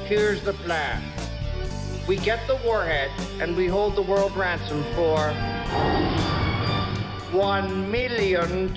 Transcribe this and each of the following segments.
Here's the plan. We get the warhead and we hold the world ransom for $1 million.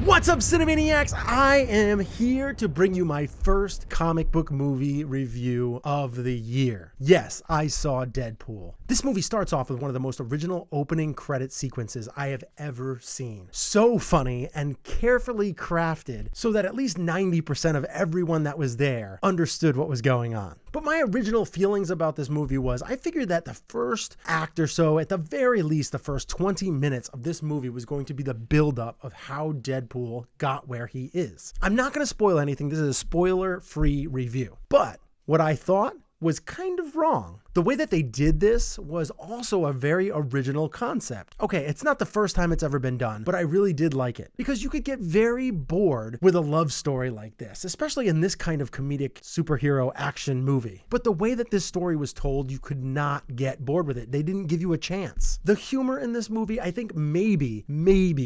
What's up, Cinemaniacs? I am here to bring you my first comic book movie review of the year. Yes, I saw Deadpool. This movie starts off with one of the most original opening credit sequences I have ever seen. So funny and carefully crafted so that at least 90% of everyone that was there understood what was going on. But my original feelings about this movie was I figured that the first act or so, at the very least the first 20 minutes of this movie, was going to be the buildup of how Deadpool got where he is. I'm not going to spoil anything. This is a spoiler-free review. But what I thought was kind of wrong. The way that they did this was also a very original concept. Okay, it's not the first time it's ever been done, but I really did like it because you could get very bored with a love story like this, especially in this kind of comedic superhero action movie. But the way that this story was told, you could not get bored with it. They didn't give you a chance. The humor in this movie, I think maybe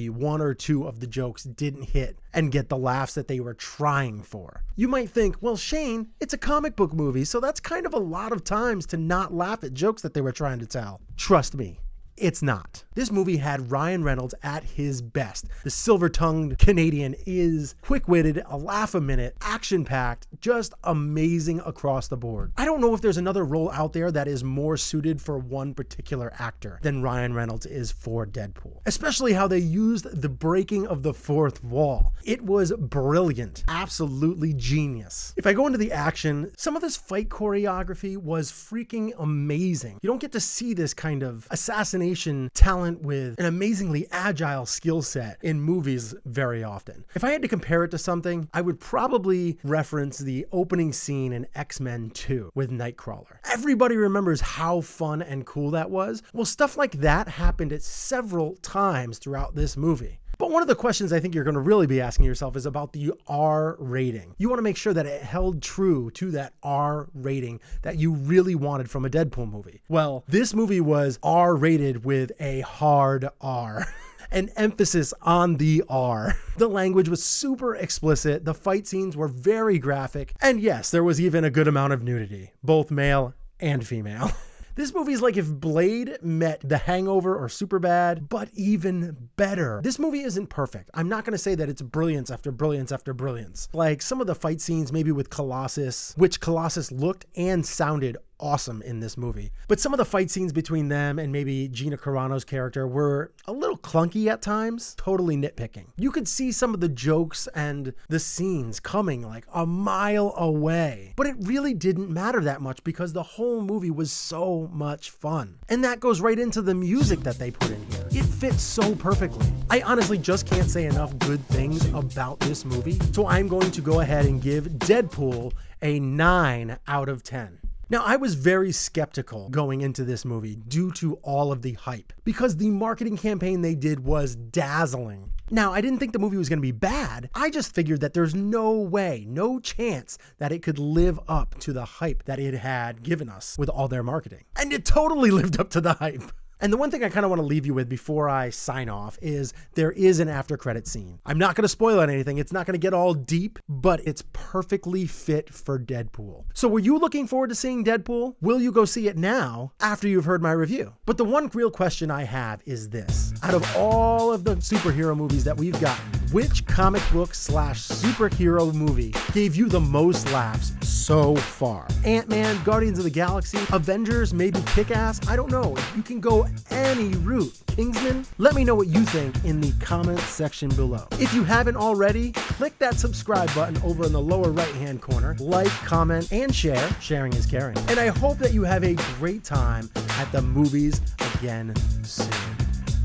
one or two of the jokes didn't hit and get the laughs that they were trying for. You might think, well, Shane, it's a comic book movie, so that's kind of a lot of times to not laugh at jokes that they were trying to tell. Trust me, it's not. This movie had Ryan Reynolds at his best. The silver-tongued Canadian is quick-witted, a laugh a minute, action-packed, just amazing across the board. I don't know if there's another role out there that is more suited for one particular actor than Ryan Reynolds is for Deadpool. Especially how they used the breaking of the fourth wall. It was brilliant, absolutely genius. If I go into the action, some of this fight choreography was freaking amazing. You don't get to see this kind of assassination talent with an amazingly agile skill set in movies very often. If I had to compare it to something, I would probably reference the opening scene in X-Men 2 with Nightcrawler. Everybody remembers how fun and cool that was. Well, stuff like that happened at several times throughout this movie. But one of the questions I think you're going to really be asking yourself is about the R rating. You want to make sure that it held true to that R rating that you really wanted from a Deadpool movie. Well, this movie was R rated with a hard R. An emphasis on the R. The language was super explicit, the fight scenes were very graphic, and yes, there was even a good amount of nudity, both male and female. This movie is like if Blade met The Hangover or Superbad, but even better. This movie isn't perfect. I'm not going to say that it's brilliance after brilliance after brilliance. Like some of the fight scenes maybe with Colossus, which Colossus looked and sounded awesome in this movie. But some of the fight scenes between them and maybe Gina Carano's character were a little clunky at times, totally nitpicking. You could see some of the jokes and the scenes coming like a mile away, but it really didn't matter that much because the whole movie was so much fun. And that goes right into the music that they put in here. It fits so perfectly. I honestly just can't say enough good things about this movie, so I'm going to go ahead and give Deadpool a 9 out of 10. Now, I was very skeptical going into this movie due to all of the hype because the marketing campaign they did was dazzling. Now, I didn't think the movie was going to be bad. I just figured that there's no way, no chance that it could live up to the hype that it had given us with all their marketing. And it totally lived up to the hype. And the one thing I kind of want to leave you with before I sign off is there is an after credit scene. I'm not going to spoil anything. It's not going to get all deep, but it's perfectly fit for Deadpool. So were you looking forward to seeing Deadpool? Will you go see it now after you've heard my review? But the one real question I have is this. Out of all of the superhero movies that we've gotten, which comic book / superhero movie gave you the most laughs so far? Ant-Man, Guardians of the Galaxy, Avengers, maybe Kick-Ass? I don't know. You can go any route. Kingsman? Let me know what you think in the comments section below. If you haven't already, click that subscribe button over in the lower right-hand corner. Like, comment, and share. Sharing is caring. And I hope that you have a great time at the movies again soon.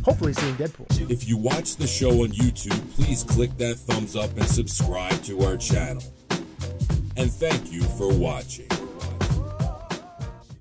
Hopefully seeing Deadpool. If you watch the show on YouTube, please click that thumbs up and subscribe to our channel. And thank you for watching.